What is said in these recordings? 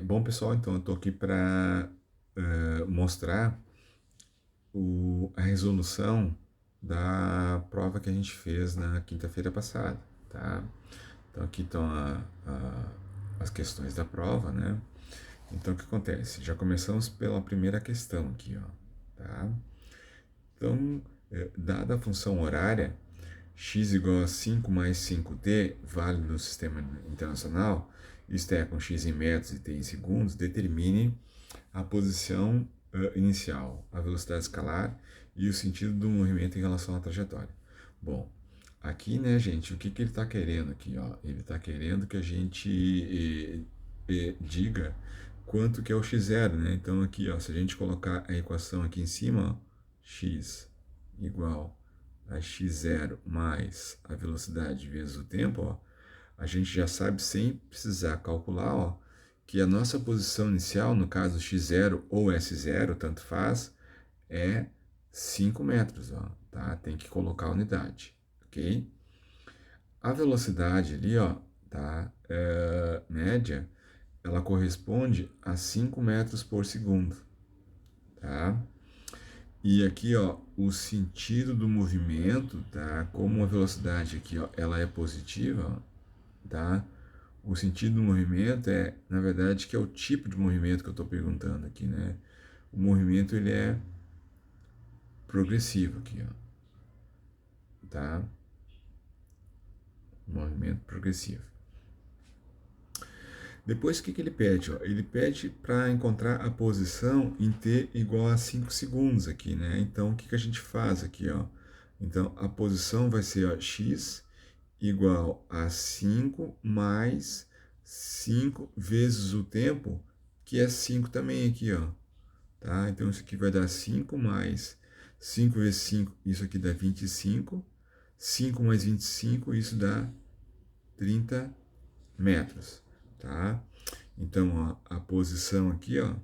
Bom, pessoal, então eu estou aqui para mostrar a resolução da prova que a gente fez na quinta-feira passada, tá? Então aqui estão as questões da prova, né? Então o que acontece? Já começamos pela primeira questão aqui, ó, tá? Então, dada a função horária, x igual a 5 mais 5t, válido no sistema internacional, isto é, com x em metros e t em segundos, determine a posição inicial, a velocidade escalar e o sentido do movimento em relação à trajetória. Bom, aqui, né, gente, o que ele está querendo aqui? Ó? Ele está querendo que a gente diga quanto que é o x0, né? Então, aqui, ó, se a gente colocar a equação aqui em cima, ó, x igual a x0 mais a velocidade vezes o tempo, ó, a gente já sabe sem precisar calcular, ó, que a nossa posição inicial, no caso x0 ou s0, tanto faz, é 5 metros, ó, tá? Tem que colocar a unidade, ok? A velocidade ali, ó, tá? Média, ela corresponde a 5 metros por segundo, tá? E aqui, ó, o sentido do movimento, tá? Como a velocidade aqui, ó, ela é positiva, ó, tá? O sentido do movimento é, na verdade, que é o tipo de movimento que eu estou perguntando aqui, né? O movimento, ele é progressivo aqui, ó, tá? Movimento progressivo. Depois, o que ele pede? Ó? Ele pede para encontrar a posição em t igual a 5 segundos aqui, né? Então, o que a gente faz aqui, ó? Então, a posição vai ser, ó, x igual a 5 mais 5 vezes o tempo, que é 5 também aqui, ó. Tá? Então, isso aqui vai dar 5 mais 5 vezes 5, isso aqui dá 25. 5 mais 25, isso dá 30 metros, tá? Então, ó, a posição aqui, ó,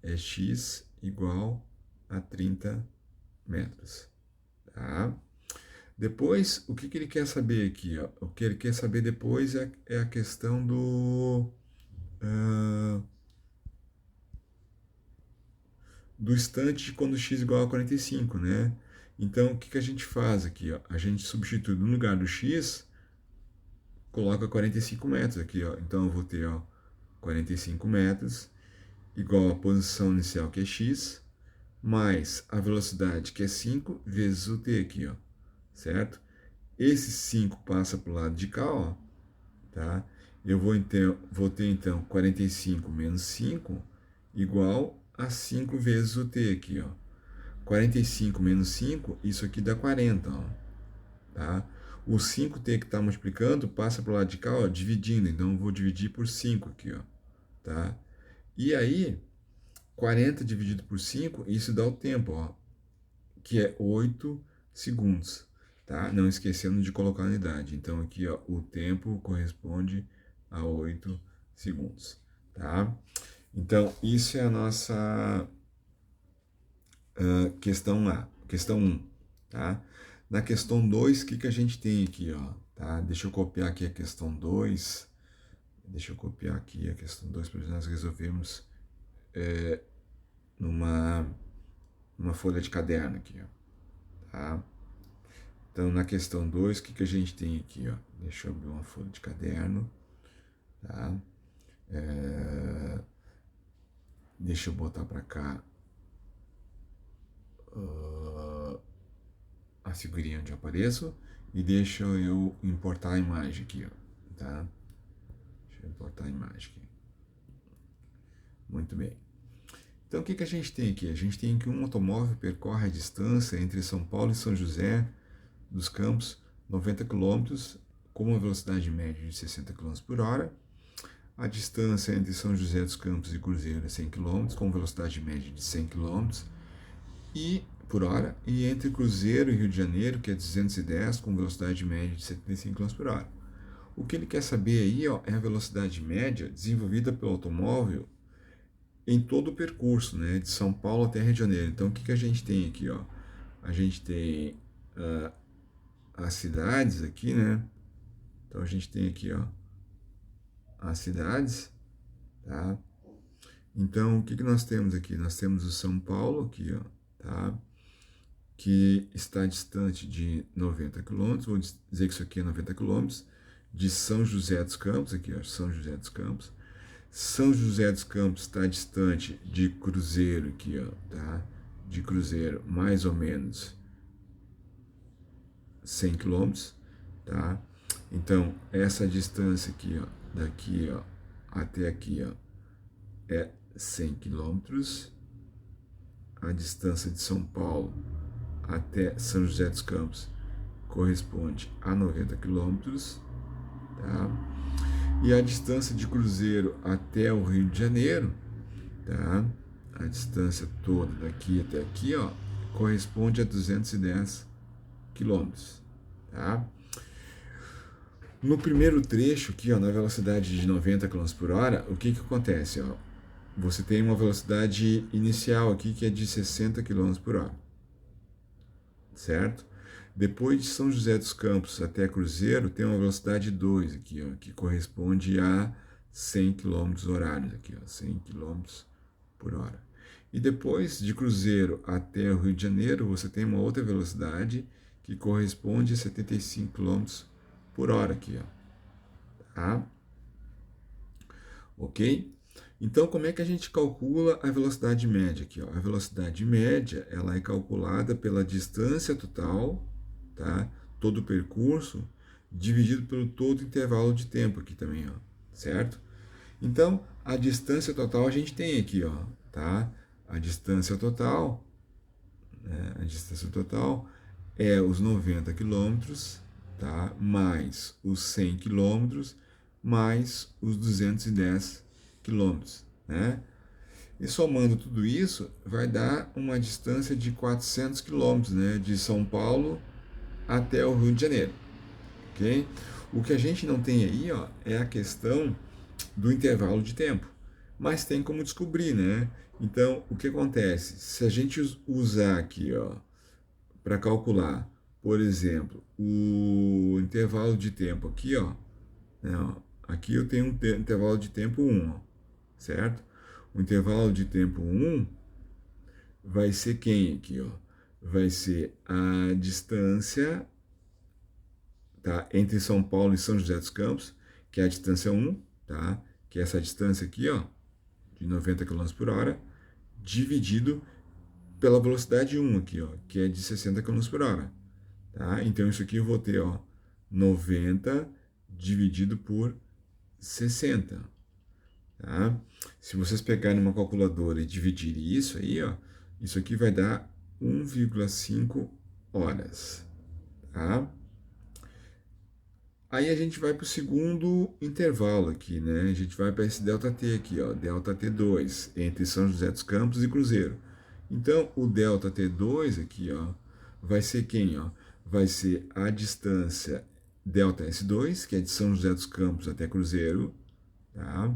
é x igual a 30 metros, tá? Depois, o que ele quer saber aqui, ó? O que ele quer saber depois é a questão do instante de quando x igual a 45, né? Então, o que a gente faz aqui, ó? A gente substitui no lugar do x, coloca 45 metros aqui, ó. Então, eu vou ter, ó, 45 metros igual a posição inicial, que é x, mais a velocidade, que é 5, vezes o t aqui, ó, certo? Esse 5 passa para o lado de cá, ó, tá? Eu vou ter, então, 45 menos 5 igual a 5 vezes o t aqui, ó. 45 menos 5, isso aqui dá 40, ó, tá? O 5t que está multiplicando passa para o lado de cá, ó, dividindo. Então, eu vou dividir por 5 aqui, ó, tá? E aí, 40 dividido por 5, isso dá o tempo, ó, que é 8 segundos, tá? Não esquecendo de colocar a unidade. Então, aqui, ó, o tempo corresponde a 8 segundos, tá? Então, isso é a nossa questão A, questão 1, tá? Na questão 2, o que a gente tem aqui, ó, tá? Deixa eu copiar aqui a questão 2. Deixa eu copiar aqui a questão 2 para nós resolvermos numa folha de caderno aqui, ó, tá? Então, na questão 2, o que a gente tem aqui, ó? Deixa eu abrir uma folha de caderno, tá? Deixa eu botar para cá a figurinha onde eu apareço e deixa eu importar a imagem aqui, ó, tá? Deixa eu importar a imagem aqui. Muito bem. Então, o que a gente tem aqui? A gente tem que um automóvel percorre a distância entre São Paulo e São José dos Campos, 90 quilômetros, com uma velocidade média de 60 km por hora. A distância entre São José dos Campos e Cruzeiro é 100 km, com velocidade média de 100 km por hora. E entre Cruzeiro e Rio de Janeiro, que é 210, com velocidade média de 75 km por hora. O que ele quer saber aí, ó, é a velocidade média desenvolvida pelo automóvel em todo o percurso, né, de São Paulo até Rio de Janeiro. Então, o que a gente tem aqui, ó? A gente tem as cidades aqui, né? Então, a gente tem aqui, ó, as cidades, tá? Então, o que que nós temos aqui? Nós temos o São Paulo aqui, ó, tá? Que está distante de 90 quilômetros, vou dizer que isso aqui é 90 quilômetros, de São José dos Campos, aqui, ó, São José dos Campos. São José dos Campos está distante de Cruzeiro aqui, ó, tá? De Cruzeiro, mais ou menos 100 quilômetros, tá? Então, essa distância aqui, ó, daqui, ó, até aqui, ó, é 100 quilômetros. A distância de São Paulo até São José dos Campos corresponde a 90 quilômetros, tá? E a distância de Cruzeiro até o Rio de Janeiro, tá? A distância toda daqui até aqui, ó, corresponde a 210 quilômetros, tá? No primeiro trecho aqui, ó, na velocidade de 90 quilômetros por hora, o que que acontece, ó? Você tem uma velocidade inicial aqui que é de 60 quilômetros por hora, certo? Depois de São José dos Campos até Cruzeiro, tem uma velocidade 2 aqui, ó, que corresponde a 100 km horários aqui, ó, 100 km por hora. E depois de Cruzeiro até o Rio de Janeiro, você tem uma outra velocidade que corresponde a 75 km por hora aqui, ó. Tá? Ok? Então, como é que a gente calcula a velocidade média aqui, ó? A velocidade média, ela é calculada pela distância total, tá? Todo o percurso, dividido pelo todo o intervalo de tempo aqui também, ó, certo? Então, a distância total a gente tem aqui, ó, tá? A distância total, né? A distância total é os 90 quilômetros, tá? Mais os 100 quilômetros, mais os 210 quilômetros, né? E somando tudo isso, vai dar uma distância de 400 quilômetros, né? De São Paulo até o Rio de Janeiro, ok? O que a gente não tem aí, ó, é a questão do intervalo de tempo, mas tem como descobrir, né? Então, o que acontece? Se a gente usar aqui, ó, para calcular, por exemplo, o intervalo de tempo aqui, ó, né, ó, aqui eu tenho um intervalo de tempo 1, ó, certo? O intervalo de tempo 1 vai ser quem aqui, ó? Vai ser a distância, tá, entre São Paulo e São José dos Campos, que é a distância 1, tá? Que é essa distância aqui, ó, de 90 km por hora, dividido pela velocidade 1 aqui, ó, que é de 60 km por hora, tá? Então isso aqui eu vou ter, ó, 90 dividido por 60, tá? Se vocês pegarem uma calculadora e dividirem isso aí, ó, isso aqui vai dar 1,5 horas, tá? Aí a gente vai para o segundo intervalo aqui, né? A gente vai para esse ΔT aqui, ó, ΔT2, entre São José dos Campos e Cruzeiro. Então, o ΔT2 aqui, ó, vai ser quem, ó? Vai ser a distância ΔS2, que é de São José dos Campos até Cruzeiro, tá?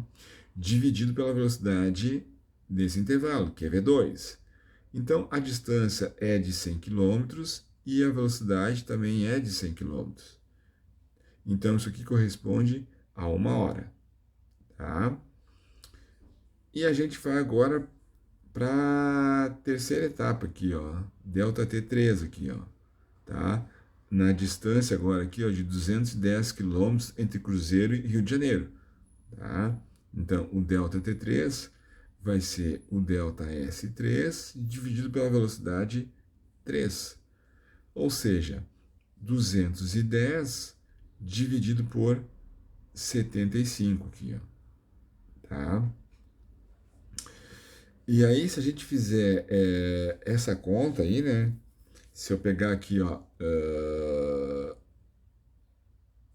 Dividido pela velocidade desse intervalo, que é V2. Então, a distância é de 100 km e a velocidade também é de 100 km. Então, isso aqui corresponde a 1 hora, tá? E a gente vai agora para a terceira etapa aqui, ó, ΔT3 aqui, ó, tá? Na distância agora aqui, ó, de 210 quilômetros entre Cruzeiro e Rio de Janeiro, tá? Então, o ΔT3 vai ser o ΔS3 dividido pela velocidade 3, ou seja, 210 dividido por 75 aqui, ó, tá? E aí, se a gente fizer essa conta aí, né? Se eu pegar aqui, ó,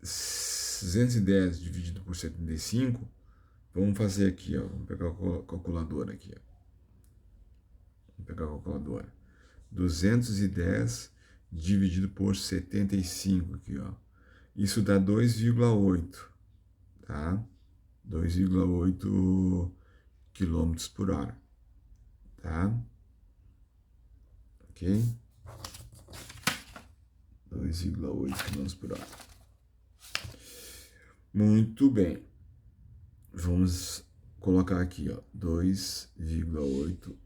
210 dividido por 75, vamos fazer aqui, ó, vamos pegar a calculadora aqui, ó. Vamos pegar a calculadora. 210 dividido por 75 aqui, ó. Isso dá 2,8, tá? 2,8 quilômetros por hora, tá? Ok? 2,8 quilômetros por hora. Muito bem. Vamos colocar aqui, ó, 2,8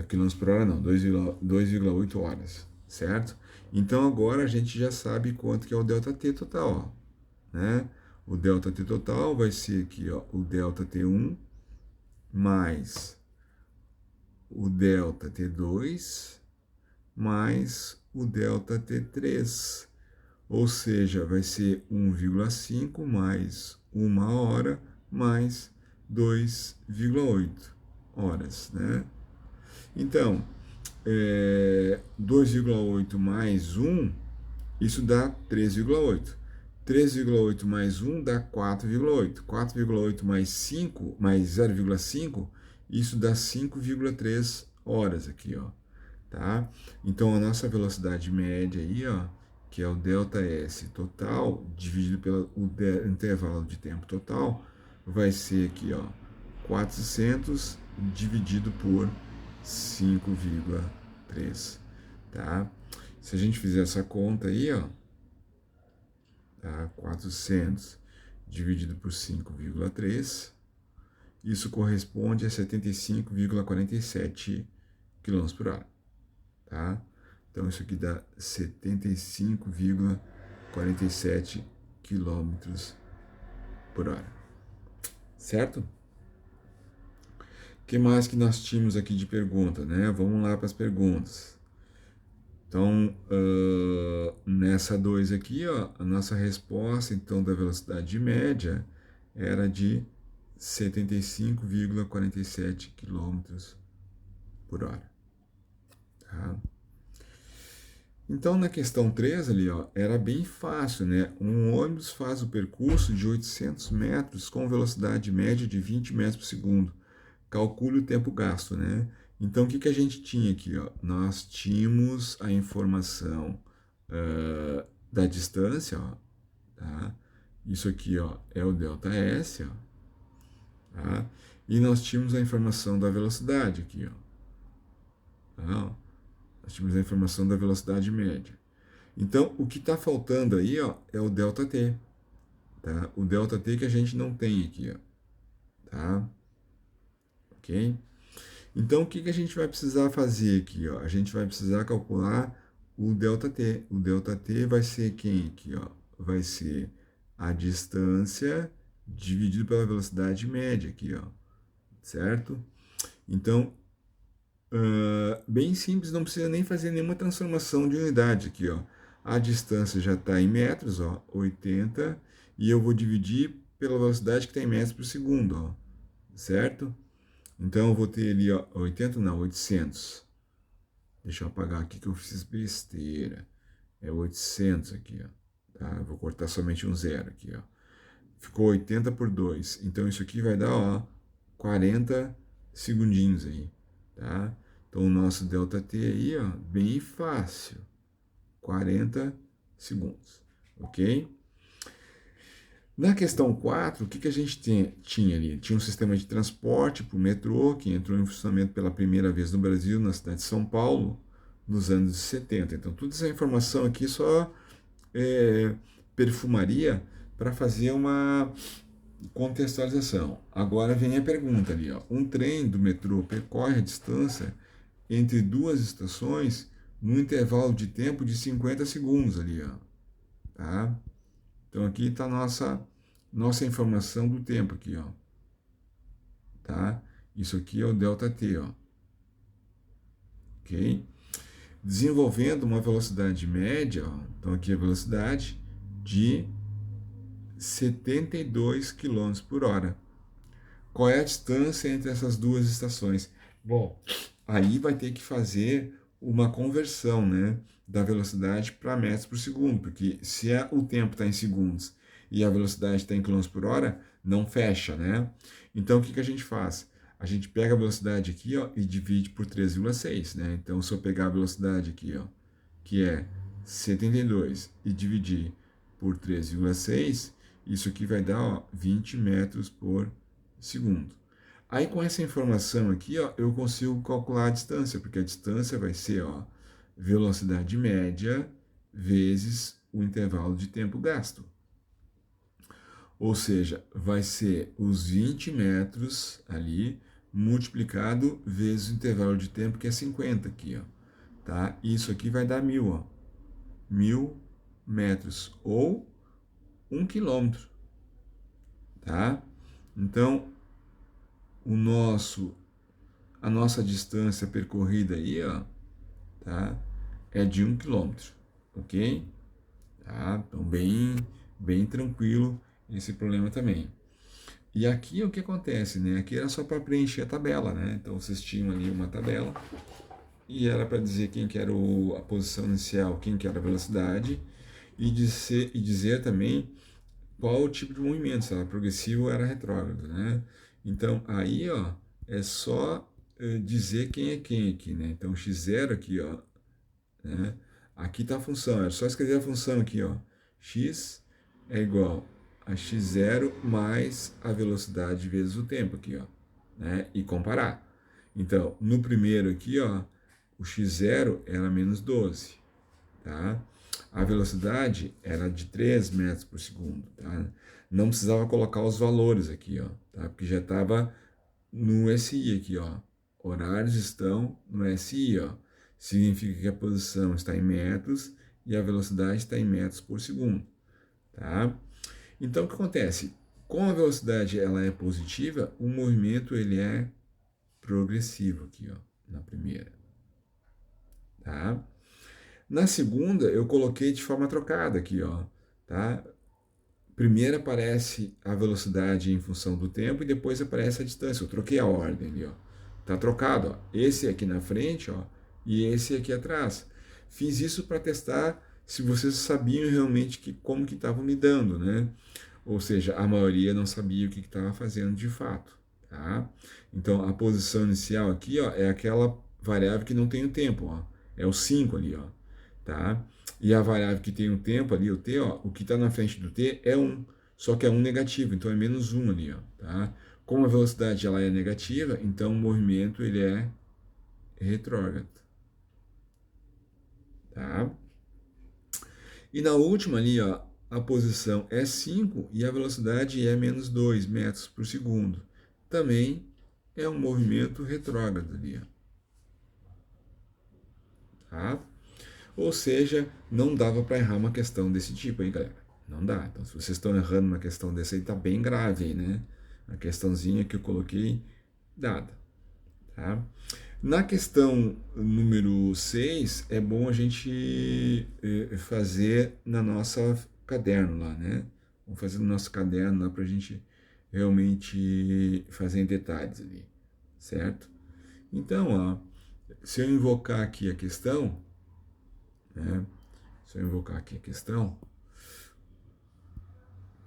quilômetros por hora, não, 2,8 horas, certo? Então agora a gente já sabe quanto que é o ΔT total, ó, né? O ΔT total vai ser aqui, ó, o ΔT1 mais o ΔT2 mais o ΔT3, ou seja, vai ser 1,5 mais 1 hora mais 2,8 horas, né? Então, 2,8 mais 1, isso dá 3,8. 3,8 mais 1 dá 4,8. 4,8 mais 5, mais 0,5, isso dá 5,3 horas aqui, ó, tá? Então, a nossa velocidade média aí, ó, que é o ΔS total, dividido pelo intervalo de tempo total, vai ser aqui, ó, 400 dividido por 5,3, tá? Se a gente fizer essa conta aí, ó, tá? 400 dividido por 5,3, isso corresponde a 75,47 km por hora, tá? Então, isso aqui dá 75,47 km por hora, certo? O que mais que nós tínhamos aqui de pergunta, né? Vamos lá para as perguntas. Então, nessa 2 aqui, ó, a nossa resposta, então, da velocidade média era de 75,47 km por hora, tá? Então, na questão 3 ali, ó, era bem fácil, né? Um ônibus faz o percurso de 800 metros com velocidade média de 20 metros por segundo. Calcule o tempo gasto, né? Então, o que a gente tinha aqui, ó? Nós tínhamos a informação da distância, ó, tá? Isso aqui, ó, é o ΔS, ó, tá? E nós tínhamos a informação da velocidade aqui, ó, tá? Nós tínhamos a informação da velocidade média. Então, o que está faltando aí, ó, é o ΔT, tá? O ΔT que a gente não tem aqui, ó, tá? Ok? Então, o que a gente vai precisar fazer aqui, ó? A gente vai precisar calcular o ΔT. O ΔT vai ser quem aqui, ó? Vai ser a distância dividido pela velocidade média aqui, ó, certo? Então, bem simples, não precisa nem fazer nenhuma transformação de unidade aqui, ó. A distância já está em metros, ó, 80, e eu vou dividir pela velocidade que está em metros por segundo, ó, certo? Então, eu vou ter ali, ó, 80 não, 800. Deixa eu apagar aqui que eu fiz besteira. É 800 aqui, ó, tá? Eu vou cortar somente um zero aqui, ó. Ficou 80 por 2. Então, isso aqui vai dar, ó, 40 segundinhos aí, tá? Então, o nosso ΔT aí, ó, bem fácil. 40 segundos, ok? Na questão 4, o que a gente tinha ali? Tinha um sistema de transporte para o metrô, que entrou em funcionamento pela primeira vez no Brasil, na cidade de São Paulo, nos anos 70. Então, toda essa informação aqui só perfumaria para fazer uma contextualização. Agora vem a pergunta ali, ó. Um trem do metrô percorre a distância entre duas estações num intervalo de tempo de 50 segundos ali, ó, tá? Então aqui está nossa informação do tempo aqui, ó, tá? Isso aqui é o ΔT, ó, ok? Desenvolvendo uma velocidade média, ó, então aqui a velocidade de 72 km por hora. Qual é a distância entre essas duas estações? Bom, aí vai ter que fazer uma conversão, né, da velocidade para metros por segundo, porque se o tempo está em segundos e a velocidade está em quilômetros por hora, não fecha, né? Então, o que a gente faz? A gente pega a velocidade aqui, ó, e divide por 3,6, né? Então, se eu pegar a velocidade aqui, ó, que é 72, e dividir por 3,6, isso aqui vai dar, ó, 20 metros por segundo. Aí, com essa informação aqui, ó, eu consigo calcular a distância, porque a distância vai ser, ó, velocidade média vezes o intervalo de tempo gasto. Ou seja, vai ser os 20 metros ali multiplicado vezes o intervalo de tempo, que é 50 aqui, ó. Tá? Isso aqui vai dar 1000, ó. 1000 metros ou 1 quilômetro, tá? Então, a nossa distância percorrida aí, ó, tá? É de 1 quilômetro, ok? Tá? Então, bem tranquilo esse problema também. E aqui o que acontece, né? Aqui era só para preencher a tabela, né? Então, vocês tinham ali uma tabela e era para dizer quem que era a posição inicial, quem que era a velocidade e dizer também qual o tipo de movimento, se era progressivo ou era retrógrado, né? Então, aí, ó, é só dizer quem é quem aqui, né? Então, x0 aqui, ó, né? Aqui está a função, é só escrever a função aqui, ó. X é igual a x0 mais a velocidade vezes o tempo aqui, ó, né? E comparar. Então, no primeiro aqui, ó, o x0 era menos 12, tá? A velocidade era de 3 metros por segundo, tá? Não precisava colocar os valores aqui, ó, tá? Porque já estava no SI aqui, ó. Horários estão no SI, ó. Significa que a posição está em metros e a velocidade está em metros por segundo, tá? Então, o que acontece? Como a velocidade ela é positiva, o movimento ele é progressivo aqui, ó, na primeira, tá? Na segunda, eu coloquei de forma trocada aqui, ó, tá? Primeiro aparece a velocidade em função do tempo e depois aparece a distância. Eu troquei a ordem ali, ó. Tá trocado, ó. Esse aqui na frente, ó, e esse aqui atrás. Fiz isso para testar se vocês sabiam realmente como que estavam lidando, né? Ou seja, a maioria não sabia o que estava fazendo de fato, tá? Então, a posição inicial aqui, ó, é aquela variável que não tem o tempo, ó. É o 5 ali, ó, tá? E a variável que tem o tempo ali, o t, ó, o que está na frente do t é 1, só que é 1 negativo, então é menos 1 ali, ó, tá? Como a velocidade ela é negativa, então o movimento ele é retrógrado, tá? E na última ali, ó, a posição é 5 e a velocidade é menos 2 metros por segundo. Também é um movimento retrógrado ali, ó, tá? Ou seja, não dava para errar uma questão desse tipo aí, galera. Não dá. Então, se vocês estão errando uma questão dessa aí, tá bem grave aí, né? A questãozinha que eu coloquei dada, tá? Na questão número 6, é bom a gente fazer na nossa caderno lá, né? Vamos fazer no nosso caderno lá para a gente realmente fazer em detalhes ali, certo? Então, ó, se eu invocar aqui a questão, né? Se eu invocar aqui a questão,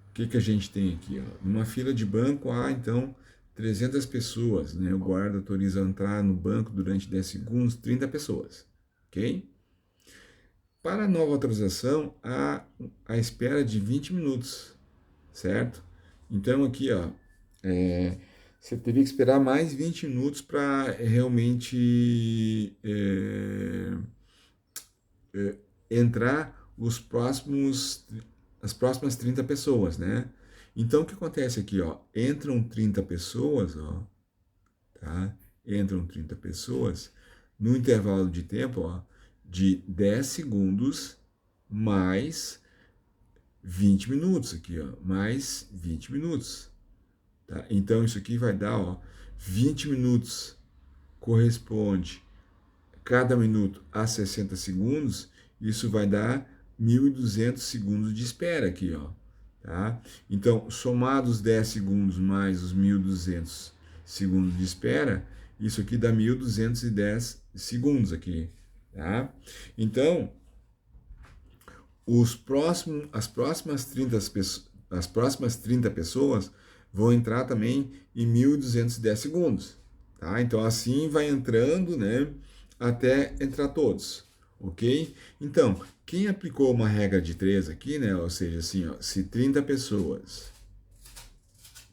o que que a gente tem aqui? Ó? Numa fila de banco, então 300 pessoas, né? O guarda autoriza a entrar no banco durante 10 segundos, 30 pessoas, ok? Para a nova autorização, há a espera de 20 minutos, certo? Então aqui, ó, você teria que esperar mais 20 minutos para realmente entrar as próximas 30 pessoas, né? Então, o que acontece aqui, ó? Entram 30 pessoas, ó, tá? Entram 30 pessoas no intervalo de tempo, ó, de 10 segundos mais 20 minutos aqui, ó, mais 20 minutos, tá? Então, isso aqui vai dar, ó, 20 minutos corresponde cada minuto a 60 segundos, isso vai dar 1.200 segundos de espera aqui, ó, tá? Então, somados 10 segundos mais os 1.200 segundos de espera, isso aqui dá 1.210 segundos aqui, tá? Então, as próximas 30 pessoas vão entrar também em 1.210 segundos, tá? Então, assim vai entrando, né, até entrar todos, ok? Então, quem aplicou uma regra de 3 aqui, né, ou seja, assim, ó, se 30 pessoas,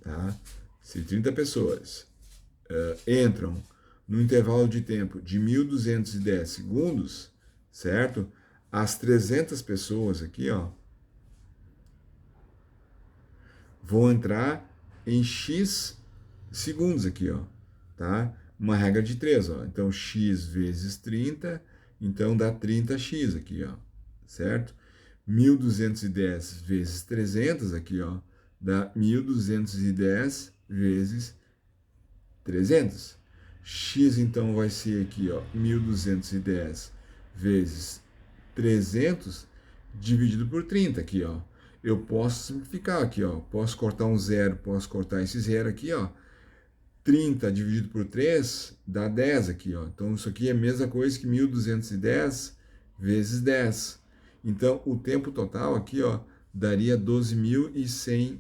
tá? Se 30 pessoas entram no intervalo de tempo de 1.210 segundos, certo? As 300 pessoas aqui, ó, vão entrar em X segundos aqui, ó, tá? Uma regra de 3, ó. Então, X vezes 30, então dá 30x aqui, ó, certo? 1210 vezes 300 aqui, ó, dá 1210 vezes 300. X, então, vai ser aqui, ó, 1210 vezes 300 dividido por 30 aqui, ó. Eu posso simplificar aqui, ó. Posso cortar um zero, posso cortar esse zero aqui, ó. 30 dividido por 3 dá 10 aqui, ó. Então, isso aqui é a mesma coisa que 1210 vezes 10. Então, o tempo total aqui, ó, daria 12.100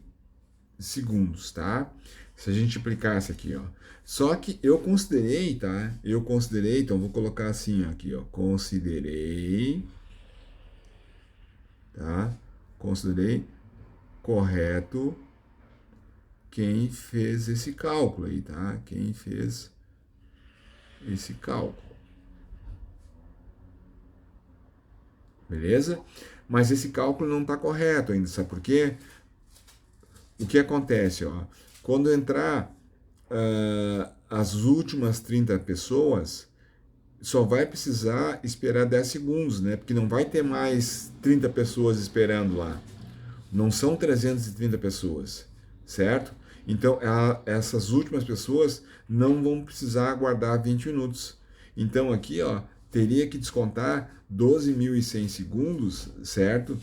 segundos, tá? Se a gente aplicasse aqui, ó. Só que eu considerei, tá? Eu considerei, então vou colocar assim aqui, ó. Considerei, tá? Considerei correto quem fez esse cálculo aí, tá? Quem fez esse cálculo. Beleza? Mas esse cálculo não está correto ainda, sabe por quê? O que acontece, ó? Quando entrar as últimas 30 pessoas, só vai precisar esperar 10 segundos, né? Porque não vai ter mais 30 pessoas esperando lá. Não são 330 pessoas, certo? Então, essas últimas pessoas não vão precisar aguardar 20 minutos. Então, aqui, ó, teria que descontar 12.100 segundos, certo?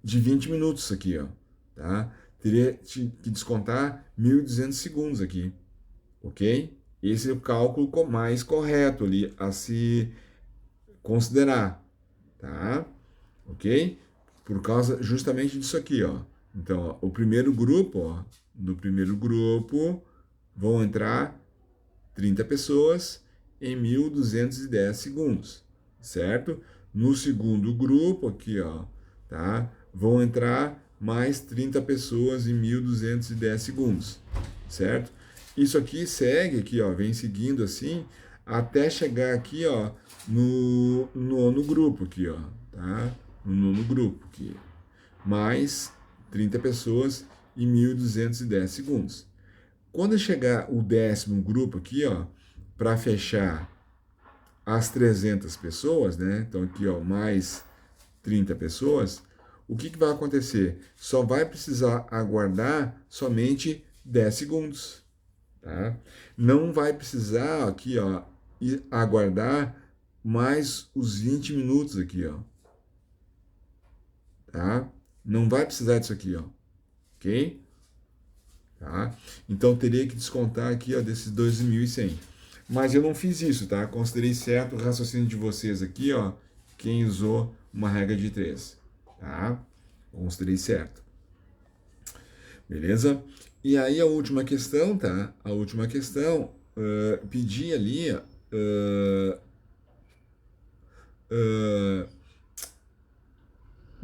De 20 minutos aqui, ó, tá? Teria que descontar 1.200 segundos aqui, ok? Esse é o cálculo mais correto ali a se considerar, tá? Ok? Por causa justamente disso aqui, ó. Então, ó, o primeiro grupo, ó, no primeiro grupo vão entrar 30 pessoas em 1.210 segundos, certo? No segundo grupo aqui, ó, tá? Vão entrar mais 30 pessoas em 1.210 segundos, certo? Isso aqui segue aqui, ó, vem seguindo assim até chegar aqui, ó, no nono grupo aqui, ó, tá? No nono grupo aqui. Mais 30 pessoas em 1.210 segundos. Quando chegar o 10º grupo aqui, ó, para fechar as 300 pessoas, né? Então aqui, ó, mais 30 pessoas, o que vai acontecer? Só vai precisar aguardar somente 10 segundos, tá? Não vai precisar aqui, ó, aguardar mais os 20 minutos aqui, ó, tá? Não vai precisar disso aqui, ó, ok? Tá? Então teria que descontar aqui, ó, desses 2.100. Mas eu não fiz isso, tá? Considerei certo o raciocínio de vocês aqui, ó, quem usou uma regra de 3, tá? Considerei certo. Beleza? E aí a última questão, tá? A última questão, pedir ali,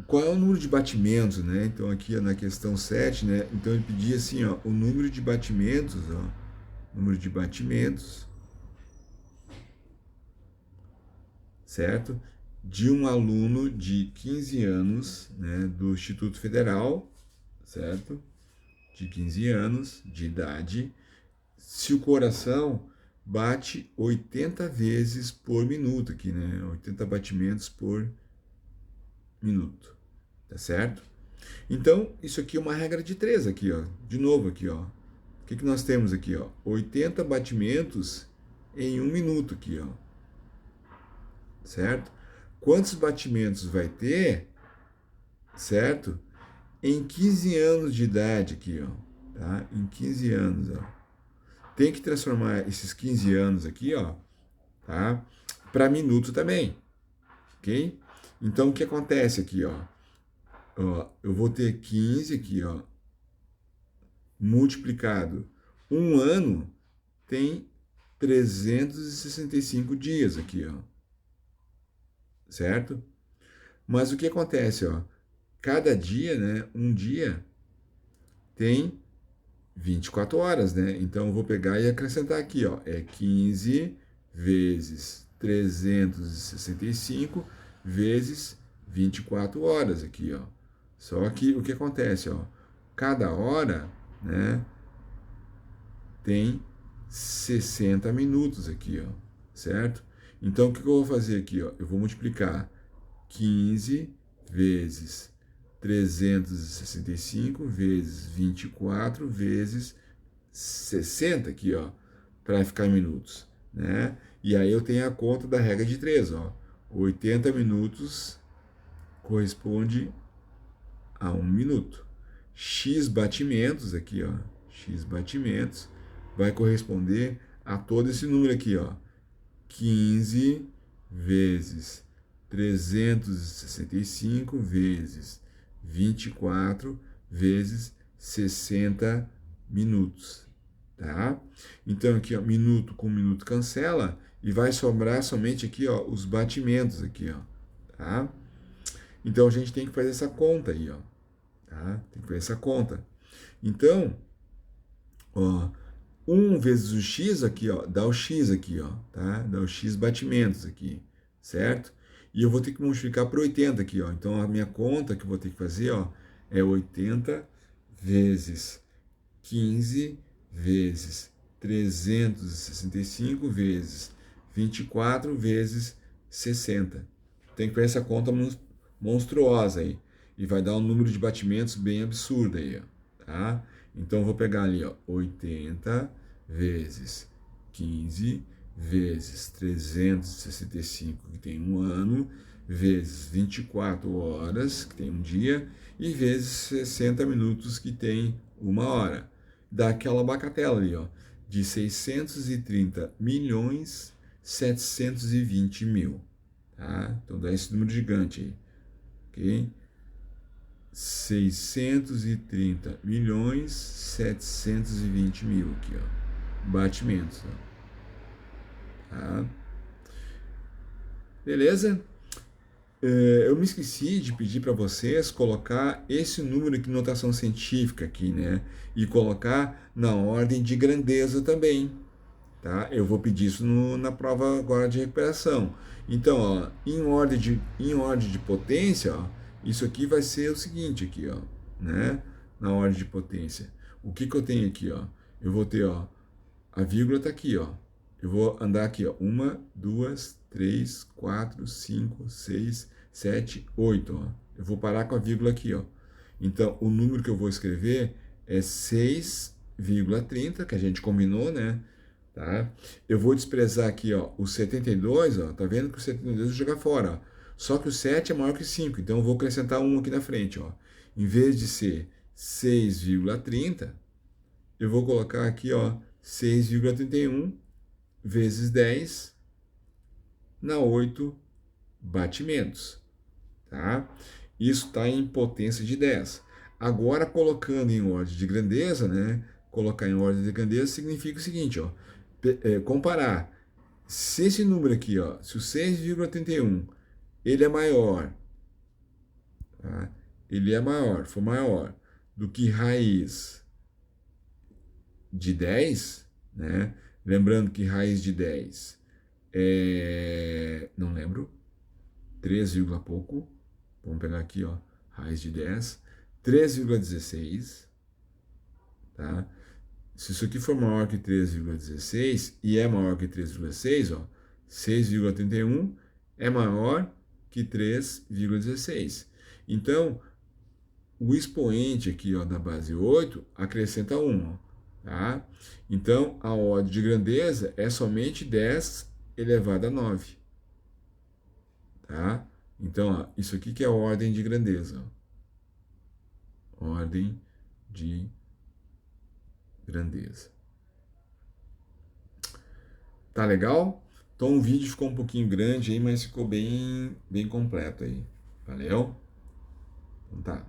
qual é o número de batimentos, né? Então aqui na questão 7, né? Então ele pedia assim, ó, o número de batimentos, ó, número de batimentos, certo? De um aluno de 15 anos, né, do Instituto Federal, certo? De 15 anos de idade, se o coração bate 80 vezes por minuto aqui, né? 80 batimentos por minuto, tá certo? Então, isso aqui é uma regra de 3 aqui, ó. De novo aqui, ó. O que nós temos aqui, ó? 80 batimentos em 1 minuto aqui, ó. Certo? Quantos batimentos vai ter, certo? Em 15 anos de idade aqui, ó. Tá? Em 15 anos, ó. Tem que transformar esses 15 anos aqui, ó, tá? Para minuto também, ok? Então, o que acontece aqui, ó? Eu vou ter 15 aqui, ó, multiplicado. Um ano tem 365 dias aqui, ó. Certo? Mas o que acontece, ó? Cada dia, né? Um dia tem 24 horas, né? Então eu vou pegar e acrescentar aqui, ó. É 15 vezes 365 vezes 24 horas aqui, ó. Só que o que acontece, ó? cada hora, né, tem 60 minutos aqui, ó, certo? Então, o que eu vou fazer aqui, ó? Eu vou multiplicar 15 vezes 365 vezes 24 vezes 60 aqui, ó, para ficar em minutos, né? E aí eu tenho a conta da regra de 3, ó. 80 minutos corresponde a 1 minuto. X batimentos aqui, ó. X batimentos vai corresponder a todo esse número aqui, ó. 15 vezes 365 vezes 24 vezes 60 minutos, tá? Então aqui, ó, minuto com minuto cancela e vai sobrar somente aqui, ó, os batimentos aqui, ó, tá? Então a gente tem que fazer essa conta aí, ó, tá? Tem que fazer essa conta. Então, ó, 1 vezes o x aqui, ó, dá o x aqui, ó, tá? Dá o x batimentos aqui, certo? E eu vou ter que multiplicar por 80 aqui, ó. Então a minha conta que eu vou ter que fazer, ó, é 80 vezes 15 vezes 365 vezes 24 vezes 60. Tem que fazer essa conta monstruosa aí. E vai dar um número de batimentos bem absurdo aí, ó, tá? Então eu vou pegar ali, ó, 80 vezes 15 vezes 365, que tem um ano, vezes 24 horas, que tem um dia, e vezes 60 minutos, que tem uma hora. Dá aquela bacatela ali, ó, de 630 milhões 720 mil, tá? Então dá esse número gigante aí, ok? 630 milhões 720 mil aqui, ó, batimentos, ó, tá? Beleza? Eu me esqueci de pedir para vocês colocar esse número aqui, notação científica aqui, né? E colocar na ordem de grandeza também, tá? Eu vou pedir isso na prova agora de recuperação. Então, ó, em ordem de potência, ó, isso aqui vai ser o seguinte aqui, ó, né? Na ordem de potência. O que que eu tenho aqui, ó? Eu vou ter, ó, a vírgula tá aqui, ó. Eu vou andar aqui, ó. 1, 2, 3, 4, 5, 6, 7, 8, ó. Eu vou parar com a vírgula aqui, ó. Então, o número que eu vou escrever é 6,30, que a gente combinou, né? Tá? Eu vou desprezar aqui, ó, o 72, ó. Tá vendo que o 72 eu vou jogar fora, ó. Só que o 7 é maior que 5, então eu vou acrescentar 1 aqui na frente, ó. Em vez de ser 6,30, eu vou colocar aqui, ó, 6,31 vezes 10 na 8 batimentos, tá? Isso está em potência de 10. Agora, colocando em ordem de grandeza, né? Colocar em ordem de grandeza significa o seguinte, ó, comparar. Se esse número aqui, ó, se o 6,31 ele é maior, tá? Ele é maior, for maior do que raiz de 10, né? Lembrando que raiz de 10 não lembro, 3, pouco. Vamos pegar aqui, ó, raiz de 10, 3,16, tá? Se isso aqui for maior que 3,16 e é maior que 3,6, ó, 6,31 é maior que 3,16. Então, o expoente aqui, ó, da base 8 acrescenta 1, ó, tá? Então, a ordem de grandeza é somente 10 elevado a 9, tá? Então, ó, isso aqui que é a ordem de grandeza, ó. Ordem de grandeza. Tá legal? Então o vídeo ficou um pouquinho grande aí, mas ficou bem completo aí. Valeu? Então tá.